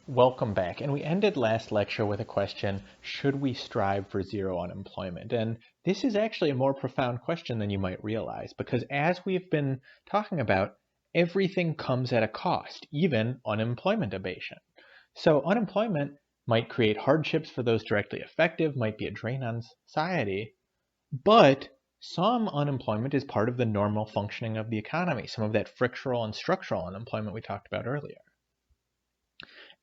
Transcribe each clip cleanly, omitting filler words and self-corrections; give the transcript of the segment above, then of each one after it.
Welcome back. And we ended last lecture with a question, should we strive for zero unemployment? And this is actually a more profound question than you might realize, because as we've been talking about, everything comes at a cost, even unemployment abatement. So unemployment might create hardships for those directly affected, might be a drain on society, but some unemployment is part of the normal functioning of the economy, some of that frictional and structural unemployment we talked about earlier.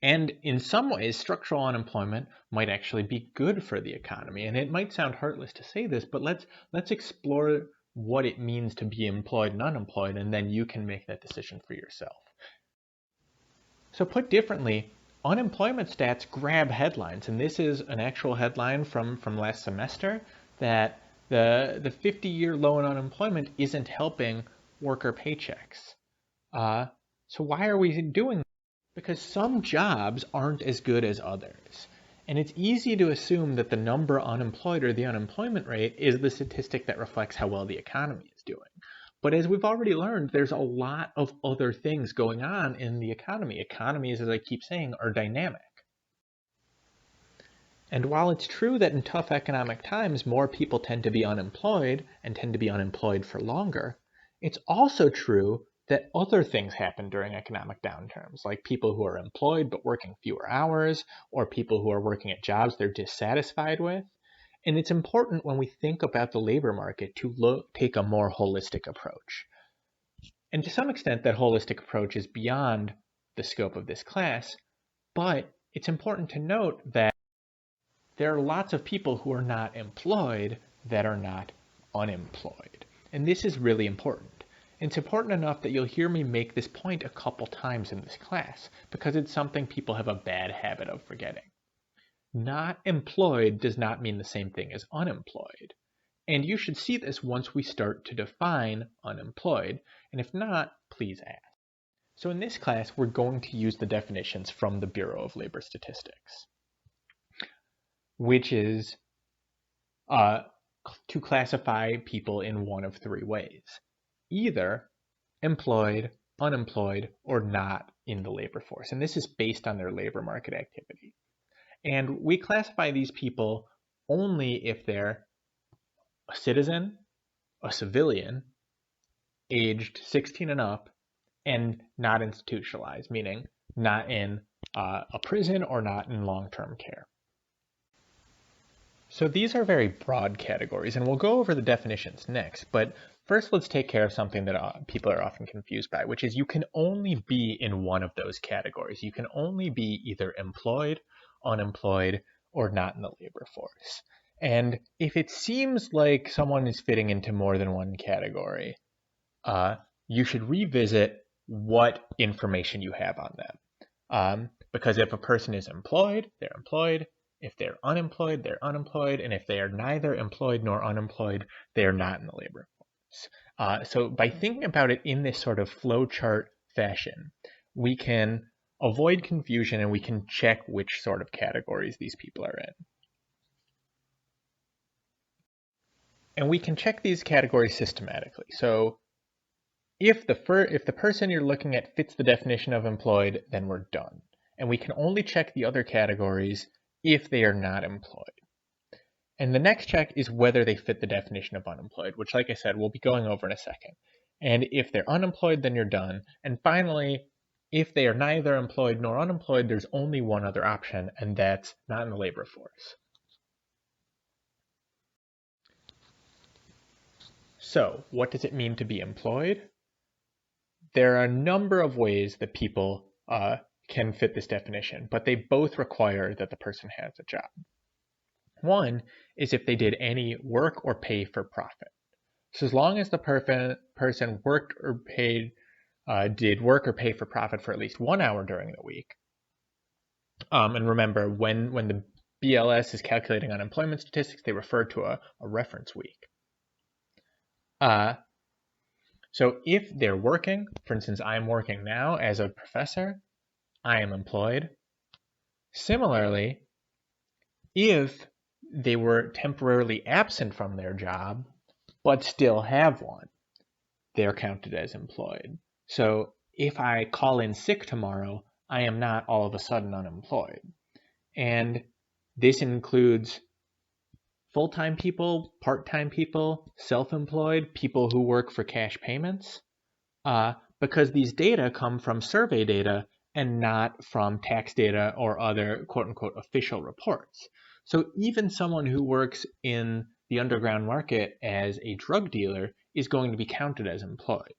And in some ways, structural unemployment might actually be good for the economy. And it might sound heartless to say this, but let's explore what it means to be employed and unemployed, and then you can make that decision for yourself. So put differently, unemployment stats grab headlines, and this is an actual headline from last semester that the 50-year low in unemployment isn't helping worker paychecks. So why are we doing that? Because some jobs aren't as good as others. And it's easy to assume that the number unemployed or the unemployment rate is the statistic that reflects how well the economy is doing. But as we've already learned, there's a lot of other things going on in the economy. Economies, as I keep saying, are dynamic. And while it's true that in tough economic times, more people tend to be unemployed and tend to be unemployed for longer, it's also true that other things happen during economic downturns, like people who are employed but working fewer hours, or people who are working at jobs they're dissatisfied with. And it's important when we think about the labor market to take a more holistic approach. And to some extent, that holistic approach is beyond the scope of this class, but it's important to note that there are lots of people who are not employed that are not unemployed. And this is really important. It's important enough that you'll hear me make this point a couple times in this class, because it's something people have a bad habit of forgetting. Not employed does not mean the same thing as unemployed. And you should see this once we start to define unemployed, and if not, please ask. So in this class, we're going to use the definitions from the Bureau of Labor Statistics, which is to classify people in one of three ways: either employed, unemployed, or not in the labor force. And this is based on their labor market activity. And we classify these people only if they're a citizen, a civilian, aged 16 and up, and not institutionalized, meaning not in a prison or not in long-term care. So these are very broad categories, and we'll go over the definitions next, but first let's take care of something that people are often confused by, which is you can only be in one of those categories. You can only be either employed, unemployed, or not in the labor force. And if it seems like someone is fitting into more than one category, you should revisit what information you have on them. Because if a person is employed, they're employed. If they're unemployed, they're unemployed. And if they are neither employed nor unemployed, they are not in the labor force. So by thinking about it in this sort of flowchart fashion, we can avoid confusion and we can check which sort of categories these people are in. And we can check these categories systematically. So if the person you're looking at fits the definition of employed, then we're done. And we can only check the other categories if they are not employed. And the next check is whether they fit the definition of unemployed, which, like I said, we'll be going over in a second. And if they're unemployed, then you're done. And finally, if they are neither employed nor unemployed, there's only one other option, and that's not in the labor force. So, what does it mean to be employed? There are a number of ways that people can fit this definition, but they both require that the person has a job. One is if they did any work or pay for profit. So as long as the person worked or paid, did work or pay for profit for at least 1 hour during the week. And remember, when the BLS is calculating unemployment statistics, they refer to a reference week. So if they're working, for instance, I'm working now as a professor, I am employed. Similarly, if they were temporarily absent from their job, but still have one, they're counted as employed. So if I call in sick tomorrow, I am not all of a sudden unemployed. And this includes full-time people, part-time people, self-employed, people who work for cash payments, because these data come from survey data and not from tax data or other quote-unquote official reports. So even someone who works in the underground market as a drug dealer is going to be counted as employed.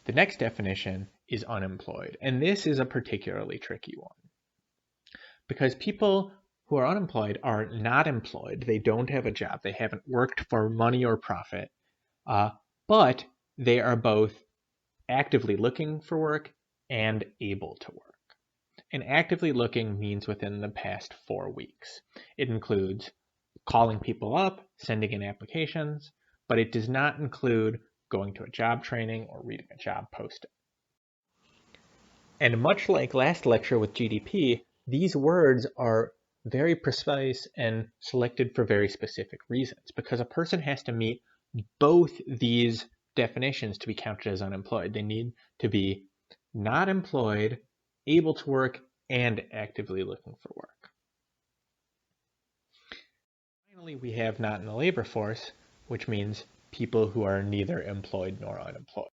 The next definition is unemployed, and this is a particularly tricky one because people who are unemployed are not employed. They don't have a job. They haven't worked for money or profit, but they are both actively looking for work and able to work. And actively looking means within the past 4 weeks. It includes calling people up, sending in applications, but it does not include going to a job training or reading a job posting. And much like last lecture with GDP, these words are very precise and selected for very specific reasons because a person has to meet both these definitions to be counted as unemployed. They need to be not employed, able to work, and actively looking for work. Finally, we have not in the labor force, which means people who are neither employed nor unemployed.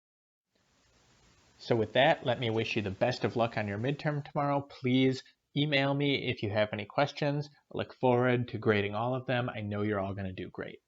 So with that, let me wish you the best of luck on your midterm tomorrow. Please email me if you have any questions. I look forward to grading all of them. I know you're all going to do great.